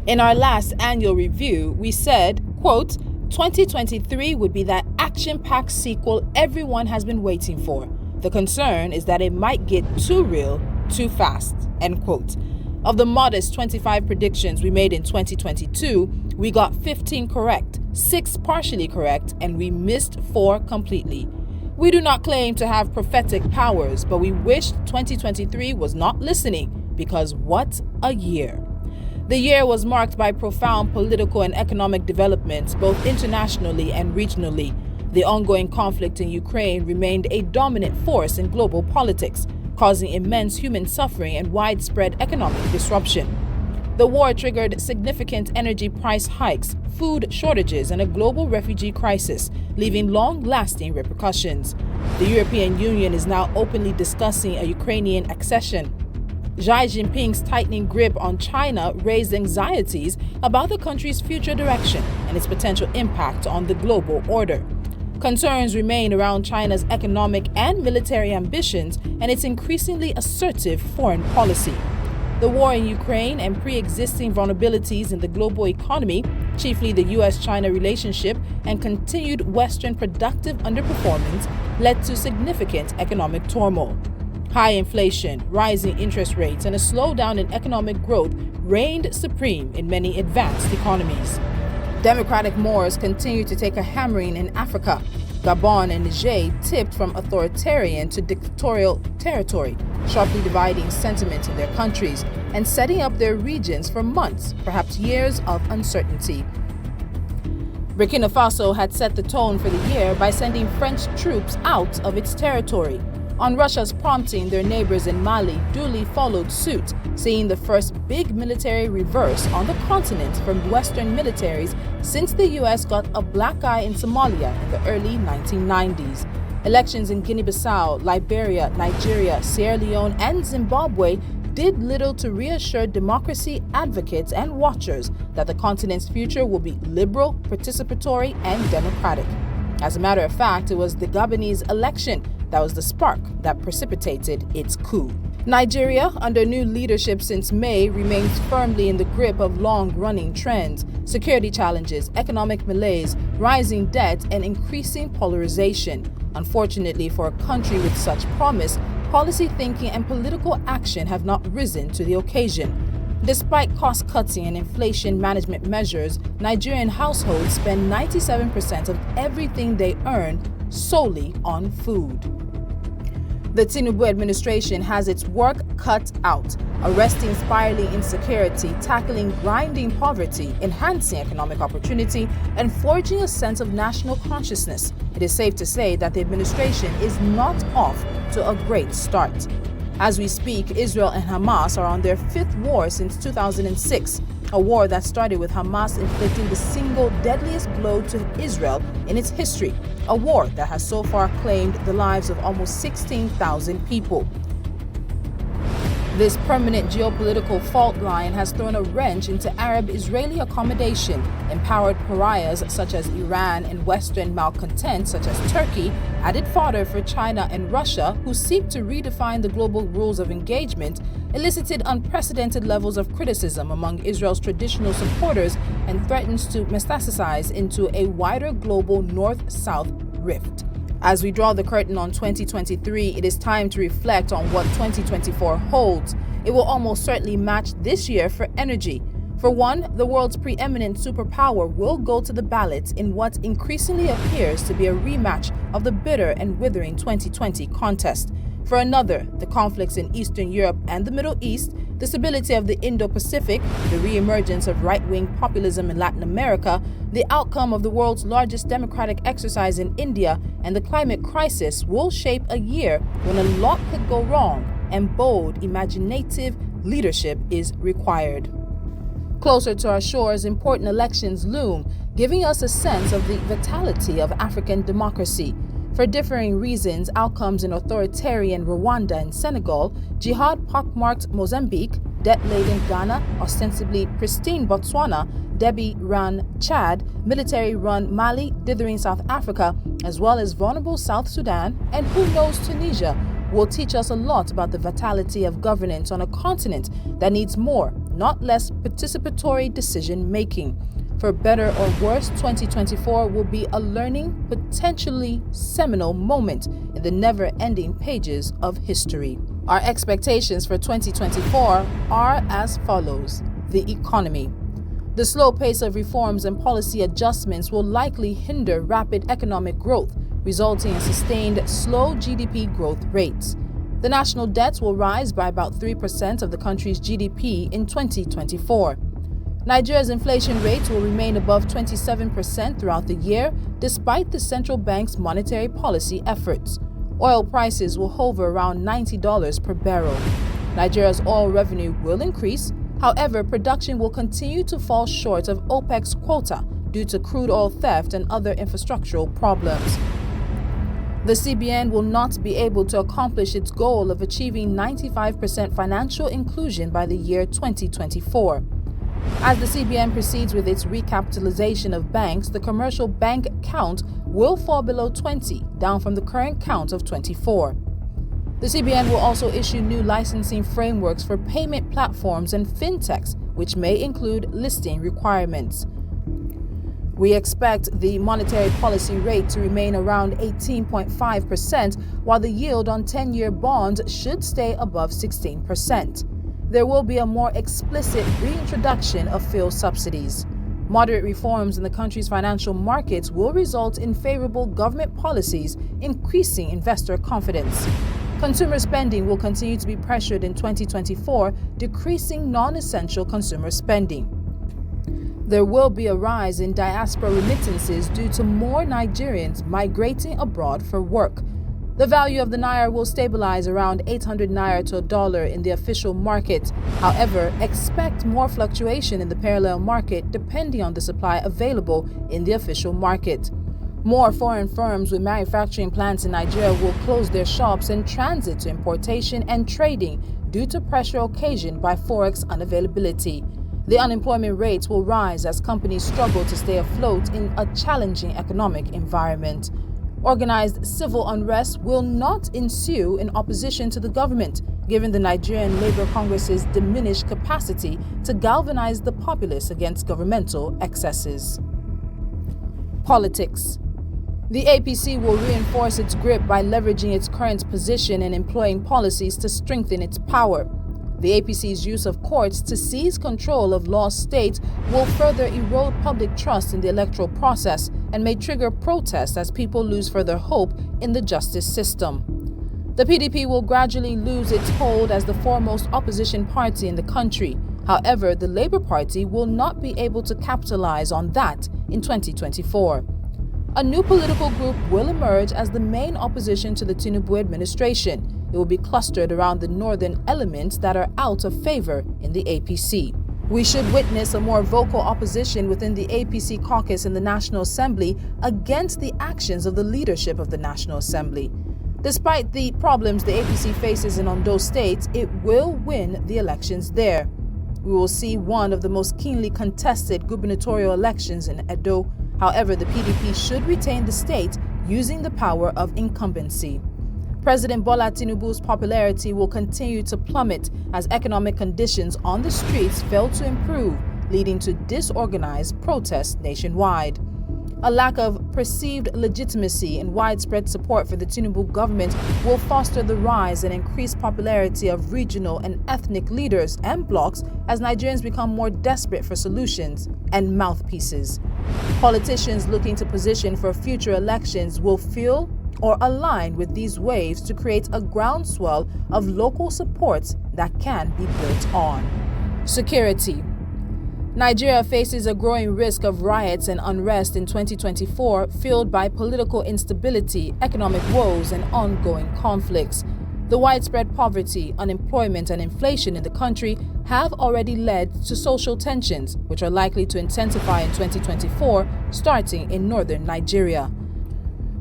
In our last annual review, we said, quote, 2023 would be that action-packed sequel everyone has been waiting for. The concern is that it might get too real, too fast, end quote. Of the modest 25 predictions we made in 2022, we got 15 correct, 6 partially correct, and we missed 4 completely. We do not claim to have prophetic powers, but we wished 2023 was not listening, because what a year. The year was marked by profound political and economic developments, both internationally and regionally. The ongoing conflict in Ukraine remained a dominant force in global politics, causing immense human suffering and widespread economic disruption. The war triggered significant energy price hikes, food shortages, and a global refugee crisis, leaving long-lasting repercussions. The European Union is now openly discussing a Ukrainian accession. Xi Jinping's tightening grip on China raised anxieties about the country's future direction and its potential impact on the global order. Concerns remain around China's economic and military ambitions and its increasingly assertive foreign policy. The war in Ukraine and pre-existing vulnerabilities in the global economy, chiefly the U.S.-China relationship and continued Western productive underperformance, led to significant economic turmoil. High inflation, rising interest rates, and a slowdown in economic growth reigned supreme in many advanced economies. Democratic Moors continue to take a hammering in Africa. Gabon and Niger tipped from authoritarian to dictatorial territory, sharply dividing sentiment in their countries and setting up their regions for months, perhaps years of uncertainty. Burkina Faso had set the tone for the year by sending French troops out of its territory. On Russia's prompting, their neighbors in Mali duly followed suit, seeing the first big military reverse on the continent from Western militaries since the U.S. got a black eye in Somalia in the early 1990s. Elections in Guinea-Bissau, Liberia, Nigeria, Sierra Leone, and Zimbabwe did little to reassure democracy advocates and watchers that the continent's future will be liberal, participatory, and democratic. As a matter of fact, it was the Gabonese election that was the spark that precipitated its coup. Nigeria, under new leadership since May, remains firmly in the grip of long-running trends, security challenges, economic malaise, rising debt, and increasing polarization. Unfortunately for a country with such promise, policy thinking and political action have not risen to the occasion. Despite cost-cutting and inflation management measures, Nigerian households spend 97% of everything they earn solely on food. The Tinubu administration has its work cut out, arresting spiraling insecurity, tackling grinding poverty, enhancing economic opportunity, and forging a sense of national consciousness. It is safe to say that the administration is not off to a great start. As we speak, Israel and Hamas are on their 5th war since 2006, a war that started with Hamas inflicting the single deadliest blow to Israel in its history, a war that has so far claimed the lives of almost 16,000 people. This permanent geopolitical fault line has thrown a wrench into Arab-Israeli accommodation, empowered pariahs such as Iran and Western malcontents such as Turkey, added fodder for China and Russia, who seek to redefine the global rules of engagement, elicited unprecedented levels of criticism among Israel's traditional supporters, and threatens to metastasize into a wider global North-South rift. As we draw the curtain on 2023, it is time to reflect on what 2024 holds. It will almost certainly match this year for energy. For one, the world's preeminent superpower will go to the ballot in what increasingly appears to be a rematch of the bitter and withering 2020 contest. For another, the conflicts in Eastern Europe and the Middle East, the stability of the Indo-Pacific, the re-emergence of right-wing populism in Latin America, the outcome of the world's largest democratic exercise in India, and the climate crisis will shape a year when a lot could go wrong and bold, imaginative leadership is required. Closer to our shores, important elections loom, giving us a sense of the vitality of African democracy. For differing reasons, outcomes in authoritarian Rwanda and Senegal, jihad-pockmarked Mozambique, debt-laden Ghana, ostensibly pristine Botswana, Debbie-run Chad, military-run Mali, dithering South Africa, as well as vulnerable South Sudan, and who knows Tunisia, will teach us a lot about the vitality of governance on a continent that needs more not less participatory decision making. For better or worse, 2024 will be a learning, potentially seminal moment in the never-ending pages of history. Our expectations for 2024 are as follows. The economy. The slow pace of reforms and policy adjustments will likely hinder rapid economic growth, resulting in sustained slow GDP growth rates. The national debt will rise by about 3% of the country's GDP in 2024. Nigeria's inflation rate will remain above 27% throughout the year, despite the central bank's monetary policy efforts. Oil prices will hover around $90 per barrel. Nigeria's oil revenue will increase. However, production will continue to fall short of OPEC's quota due to crude oil theft and other infrastructural problems. The CBN will not be able to accomplish its goal of achieving 95% financial inclusion by the year 2024. As the CBN proceeds with its recapitalization of banks, the commercial bank count will fall below 20, down from the current count of 24. The CBN will also issue new licensing frameworks for payment platforms and fintechs, which may include listing requirements. We expect the monetary policy rate to remain around 18.5%, while the yield on 10-year bonds should stay above 16%. There will be a more explicit reintroduction of fuel subsidies. Moderate reforms in the country's financial markets will result in favorable government policies, increasing investor confidence. Consumer spending will continue to be pressured in 2024, decreasing non-essential consumer spending. There will be a rise in diaspora remittances due to more Nigerians migrating abroad for work. The value of the naira will stabilize around 800 naira to $1 in the official market. However, expect more fluctuation in the parallel market depending on the supply available in the official market. More foreign firms with manufacturing plants in Nigeria will close their shops and transit to importation and trading due to pressure occasioned by forex unavailability. The unemployment rates will rise as companies struggle to stay afloat in a challenging economic environment. Organized civil unrest will not ensue in opposition to the government, given the Nigerian Labour Congress's diminished capacity to galvanize the populace against governmental excesses. Politics. The APC will reinforce its grip by leveraging its current position and employing policies to strengthen its power. The APC's use of courts to seize control of lost states will further erode public trust in the electoral process and may trigger protests as people lose further hope in the justice system. The PDP will gradually lose its hold as the foremost opposition party in the country. However, the Labour Party will not be able to capitalize on that in 2024. A new political group will emerge as the main opposition to the Tinubu administration. It will be clustered around the northern elements that are out of favor in the APC. We should witness a more vocal opposition within the APC caucus in the National Assembly against the actions of the leadership of the National Assembly. Despite the problems the APC faces in Ondo State, it will win the elections there. We will see one of the most keenly contested gubernatorial elections in Edo. However, the PDP should retain the state using the power of incumbency. President Bola Tinubu's popularity will continue to plummet as economic conditions on the streets fail to improve, leading to disorganized protests nationwide. A lack of perceived legitimacy and widespread support for the Tinubu government will foster the rise and increased popularity of regional and ethnic leaders and blocs as Nigerians become more desperate for solutions and mouthpieces. Politicians looking to position for future elections will feel or align with these waves to create a groundswell of local support that can be built on. Security. Nigeria faces a growing risk of riots and unrest in 2024, fueled by political instability, economic woes, and ongoing conflicts. The widespread poverty, unemployment, and inflation in the country have already led to social tensions, which are likely to intensify in 2024, starting in northern Nigeria.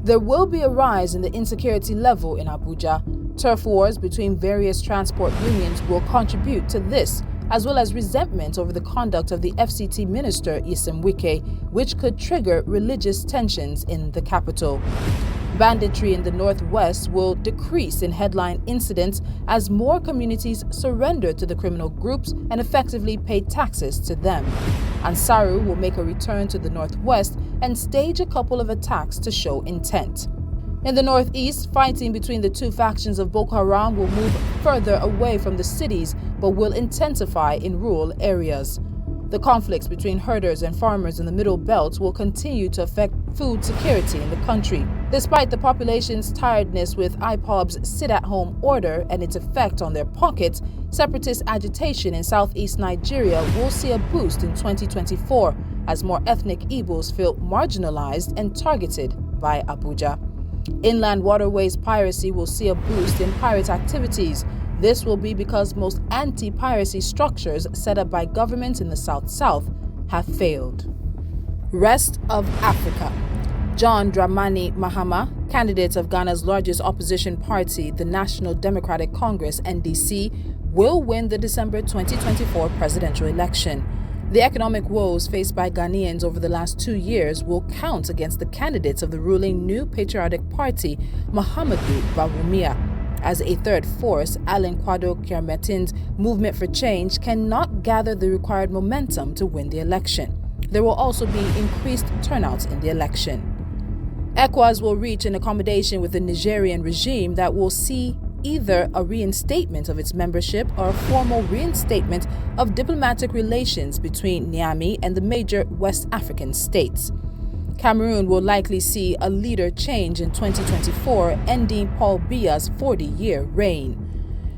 There will be a rise in the insecurity level in Abuja. Turf wars between various transport unions will contribute to this, as well as resentment over the conduct of the FCT minister Nyesom Wike, which could trigger religious tensions in the capital. Banditry in the Northwest will decrease in headline incidents as more communities surrender to the criminal groups and effectively pay taxes to them. Ansaru will make a return to the Northwest and stage a couple of attacks to show intent. In the Northeast, fighting between the two factions of Boko Haram will move further away from the cities but will intensify in rural areas. The conflicts between herders and farmers in the Middle Belt will continue to affect food security in the country. Despite the population's tiredness with IPOB's sit-at-home order and its effect on their pockets, separatist agitation in southeast Nigeria will see a boost in 2024 as more ethnic Igbos feel marginalized and targeted by Abuja. Inland waterways piracy will see a boost in pirate activities. This will be because most anti-piracy structures set up by governments in the South-South have failed. Rest of Africa. John Dramani Mahama, candidate of Ghana's largest opposition party, the National Democratic Congress (NDC), will win the December 2024 presidential election. The economic woes faced by Ghanaians over the last 2 years will count against the candidates of the ruling New Patriotic Party, Mahamudu Bawumia. As a third force, Alan Kwado Kyerematin's Movement for Change cannot gather the required momentum to win the election. There will also be increased turnouts in the election. ECOWAS will reach an accommodation with the Nigerian regime that will see either a reinstatement of its membership or a formal reinstatement of diplomatic relations between Niamey and the major West African states. Cameroon will likely see a leader change in 2024, ending Paul Biya's 40-year reign.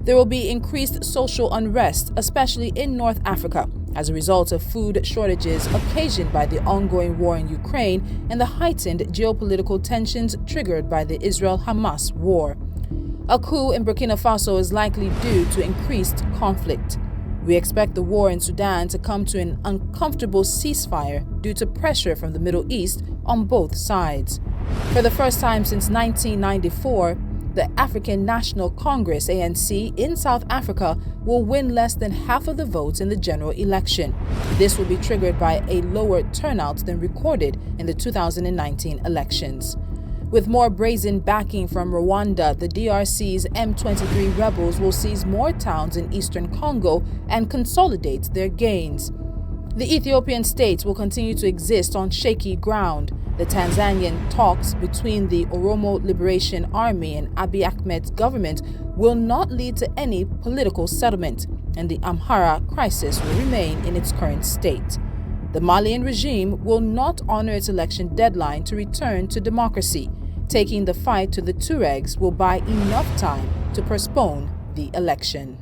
There will be increased social unrest, especially in North Africa, as a result of food shortages occasioned by the ongoing war in Ukraine and the heightened geopolitical tensions triggered by the Israel-Hamas war. A coup in Burkina Faso is likely due to increased conflict. We expect the war in Sudan to come to an uncomfortable ceasefire due to pressure from the Middle East on both sides. For the first time since 1994, the African National Congress (ANC) in South Africa will win less than half of the votes in the general election. This will be triggered by a lower turnout than recorded in the 2019 elections. With more brazen backing from Rwanda, the DRC's M23 rebels will seize more towns in eastern Congo and consolidate their gains. The Ethiopian state will continue to exist on shaky ground. The Tanzanian talks between the Oromo Liberation Army and Abiy Ahmed's government will not lead to any political settlement, and the Amhara crisis will remain in its current state. The Malian regime will not honor its election deadline to return to democracy. Taking the fight to the Tuaregs will buy enough time to postpone the election.